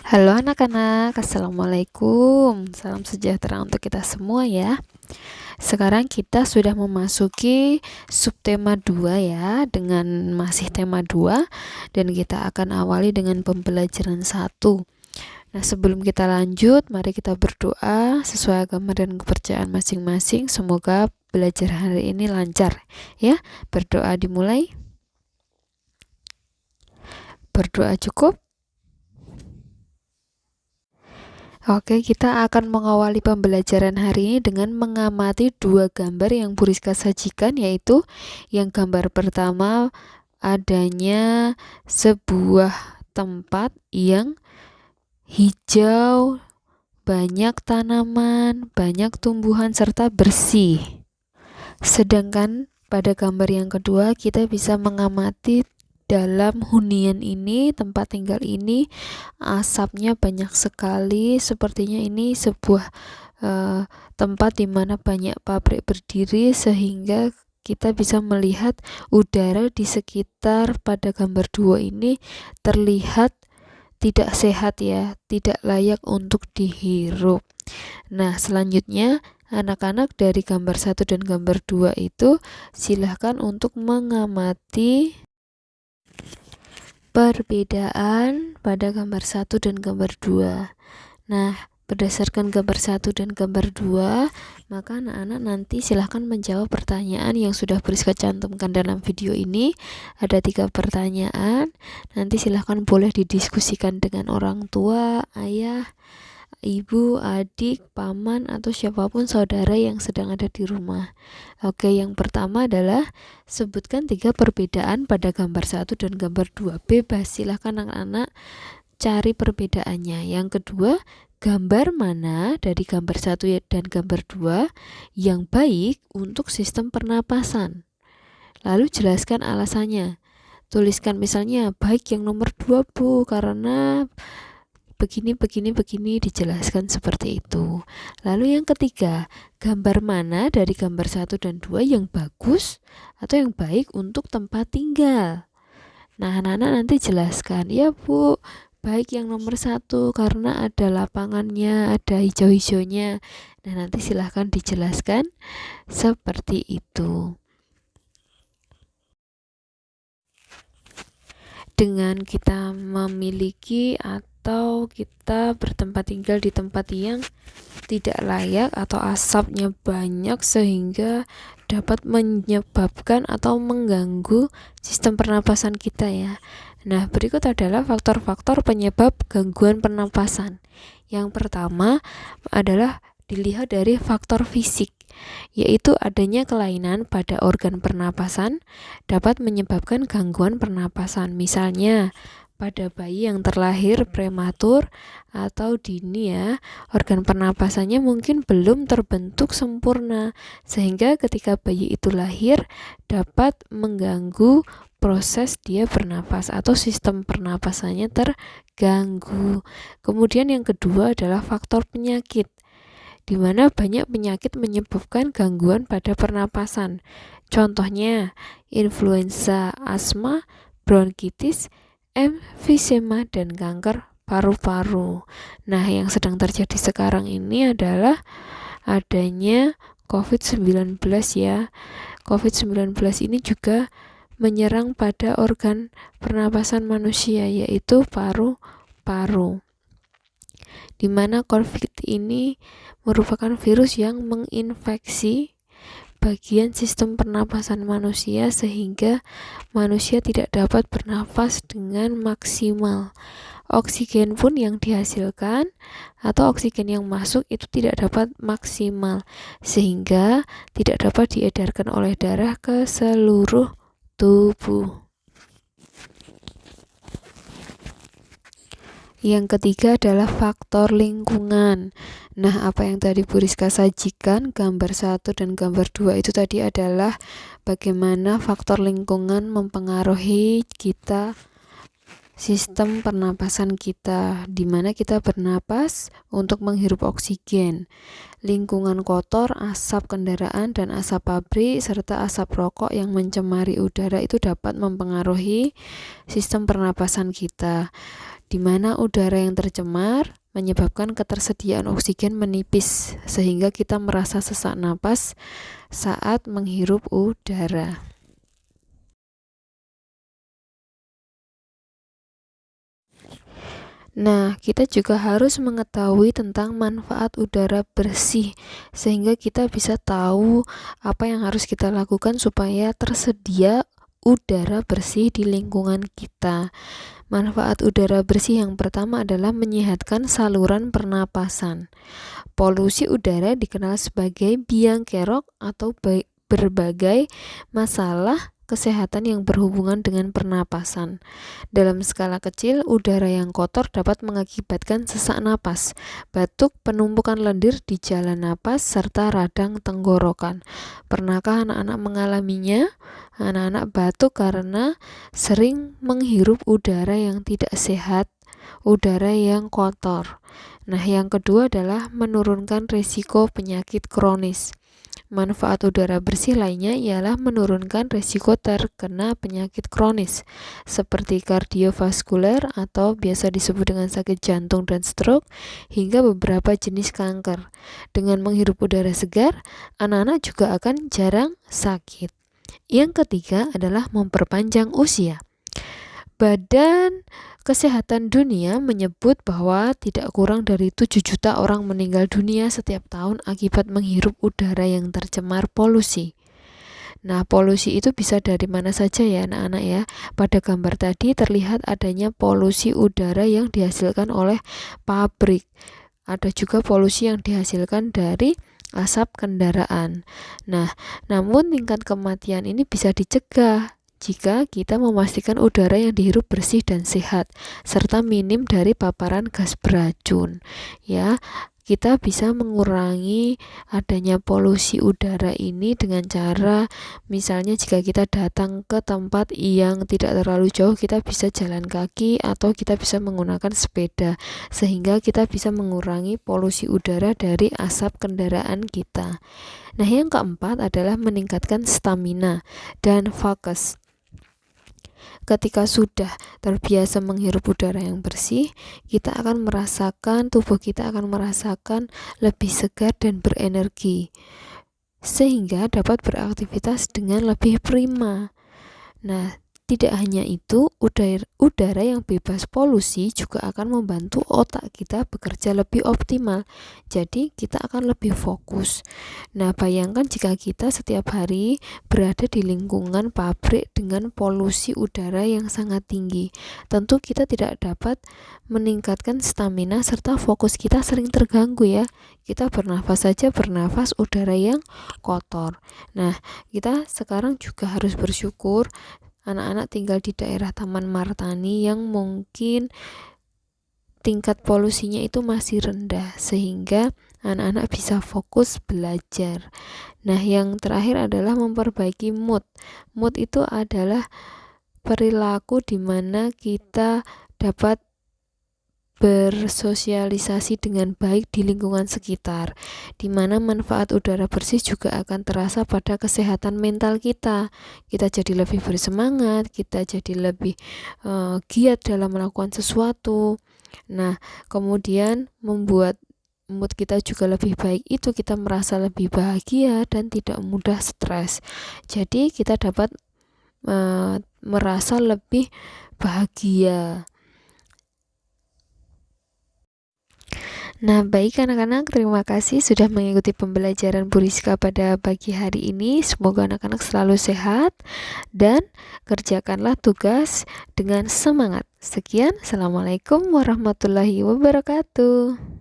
Halo anak-anak, assalamualaikum. Salam sejahtera untuk kita semua ya. Sekarang kita sudah memasuki subtema 2 ya, dengan masih tema 2, dan kita akan awali dengan pembelajaran 1. Nah, sebelum kita lanjut, mari kita berdoa sesuai agama dan kepercayaan masing-masing. Semoga belajar hari ini lancar ya. Berdoa dimulai. Berdoa cukup. Oke, kita akan mengawali pembelajaran hari ini dengan mengamati dua gambar yang Bu Rizka sajikan, yaitu yang gambar pertama adanya sebuah tempat yang hijau, banyak tanaman, banyak tumbuhan, serta bersih. Sedangkan pada gambar yang kedua kita bisa mengamati dalam hunian ini, tempat tinggal ini, asapnya banyak sekali. Sepertinya ini sebuah tempat di mana banyak pabrik berdiri, sehingga kita bisa melihat udara di sekitar pada gambar 2 ini terlihat tidak sehat ya, tidak layak untuk dihirup. Nah, selanjutnya anak-anak dari gambar 1 dan gambar 2 itu silahkan untuk mengamati perbedaan pada gambar 1 dan gambar 2. Nah, berdasarkan gambar 1 dan gambar 2, maka anak-anak nanti silahkan menjawab pertanyaan yang sudah Rizka cantumkan dalam video ini. Ada 3 pertanyaan. Nanti silahkan boleh didiskusikan dengan orang tua, ayah, ibu, adik, paman, atau siapapun saudara yang sedang ada di rumah. Oke, yang pertama adalah sebutkan 3 perbedaan pada gambar 1 dan gambar 2. Bebas, silahkan anak-anak cari perbedaannya. Yang kedua, gambar mana dari gambar 1 dan gambar 2 yang baik untuk sistem pernapasan? Lalu jelaskan alasannya. Tuliskan misalnya, baik yang nomor 2 Bu, karena begini, dijelaskan seperti itu. Lalu yang ketiga, gambar mana dari gambar 1 dan 2 yang bagus atau yang baik untuk tempat tinggal? Nah, anak-anak nanti jelaskan, ya Bu, baik yang nomor 1 karena ada lapangannya, ada hijau-hijaunya. Nah, nanti silahkan dijelaskan seperti itu. Dengan kita memiliki atau kita bertempat tinggal di tempat yang tidak layak atau asapnya banyak sehingga dapat menyebabkan atau mengganggu sistem pernapasan kita ya. Nah, berikut adalah faktor-faktor penyebab gangguan pernapasan. Yang pertama adalah dilihat dari faktor fisik, yaitu adanya kelainan pada organ pernapasan dapat menyebabkan gangguan pernapasan. Misalnya, pada bayi yang terlahir prematur atau dini ya, organ pernapasannya mungkin belum terbentuk sempurna, sehingga ketika bayi itu lahir dapat mengganggu proses dia bernapas atau sistem pernapasannya terganggu. Kemudian yang kedua adalah faktor penyakit, di mana banyak penyakit menyebabkan gangguan pada pernapasan. Contohnya influenza, asma, bronkitis, emfisema, dan kanker paru-paru. Nah, yang sedang terjadi sekarang ini adalah adanya COVID-19 ya. COVID-19 ini juga menyerang pada organ pernapasan manusia, yaitu paru-paru. Di mana COVID ini merupakan virus yang menginfeksi bagian sistem pernapasan manusia sehingga manusia tidak dapat bernafas dengan maksimal. Oksigen pun yang dihasilkan atau oksigen yang masuk itu tidak dapat maksimal sehingga tidak dapat diedarkan oleh darah ke seluruh tubuh. Yang ketiga adalah faktor lingkungan. Nah, apa yang tadi Bu Rizka sajikan, gambar 1 dan gambar 2 itu tadi adalah bagaimana faktor lingkungan mempengaruhi kita, sistem pernapasan kita, di mana kita bernapas untuk menghirup oksigen. Lingkungan kotor, asap kendaraan dan asap pabrik, serta asap rokok yang mencemari udara itu dapat mempengaruhi sistem pernapasan kita. di mana udara yang tercemar menyebabkan ketersediaan oksigen menipis sehingga kita merasa sesak napas saat menghirup udara. Nah, kita juga harus mengetahui tentang manfaat udara bersih, sehingga kita bisa tahu apa yang harus kita lakukan supaya tersedia udara bersih di lingkungan kita. Manfaat udara bersih yang pertama adalah menyehatkan saluran pernapasan. Polusi udara dikenal sebagai biang kerok atau berbagai masalah kesehatan yang berhubungan dengan pernapasan. Dalam skala kecil, udara yang kotor dapat mengakibatkan sesak napas, batuk, penumpukan lendir di jalan napas, serta radang tenggorokan. Pernahkah anak-anak mengalaminya? Anak-anak batuk karena sering menghirup udara yang tidak sehat, udara yang kotor. Nah, yang kedua adalah menurunkan risiko penyakit kronis. Manfaat udara bersih lainnya ialah menurunkan risiko terkena penyakit kronis seperti kardiovaskuler atau biasa disebut dengan sakit jantung dan stroke hingga beberapa jenis kanker. Dengan menghirup udara segar, anak-anak juga akan jarang sakit. Yang ketiga adalah memperpanjang usia. Badan Kesehatan Dunia menyebut bahwa tidak kurang dari 7 juta orang meninggal dunia setiap tahun akibat menghirup udara yang tercemar polusi. Nah, polusi itu bisa dari mana saja ya anak-anak ya. Pada gambar tadi terlihat adanya polusi udara yang dihasilkan oleh pabrik. Ada juga polusi yang dihasilkan dari asap kendaraan. Nah, namun tingkat kematian ini bisa dicegah jika kita memastikan udara yang dihirup bersih dan sehat serta minim dari paparan gas beracun. Ya, kita bisa mengurangi adanya polusi udara ini dengan cara misalnya jika kita datang ke tempat yang tidak terlalu jauh, kita bisa jalan kaki atau kita bisa menggunakan sepeda sehingga kita bisa mengurangi polusi udara dari asap kendaraan kita. Nah, yang keempat adalah meningkatkan stamina dan fokus. Ketika sudah terbiasa menghirup udara yang bersih, tubuh kita akan merasakan lebih segar dan berenergi, sehingga dapat beraktivitas dengan lebih prima. Nah, tidak hanya itu, udara yang bebas polusi juga akan membantu otak kita bekerja lebih optimal. Jadi, kita akan lebih fokus. Nah, bayangkan jika kita setiap hari berada di lingkungan pabrik dengan polusi udara yang sangat tinggi. Tentu kita tidak dapat meningkatkan stamina serta fokus kita sering terganggu ya. Kita bernafas udara yang kotor. Nah, kita sekarang juga harus bersyukur anak-anak tinggal di daerah Taman Martani yang mungkin tingkat polusinya itu masih rendah sehingga anak-anak bisa fokus belajar. Nah, yang terakhir adalah memperbaiki mood. Mood itu adalah perilaku di mana kita dapat bersosialisasi dengan baik di lingkungan sekitar, di mana manfaat udara bersih juga akan terasa pada kesehatan mental kita. Kita jadi lebih bersemangat, kita jadi lebih giat dalam melakukan sesuatu. Nah, kemudian membuat mood kita juga lebih baik itu kita merasa lebih bahagia dan tidak mudah stres. Jadi kita dapat merasa lebih bahagia. Nah, baik anak-anak, terima kasih sudah mengikuti pembelajaran Bu Rizka pada pagi hari ini. Semoga anak-anak selalu sehat dan kerjakanlah tugas dengan semangat. Sekian, Assalamualaikum warahmatullahi wabarakatuh.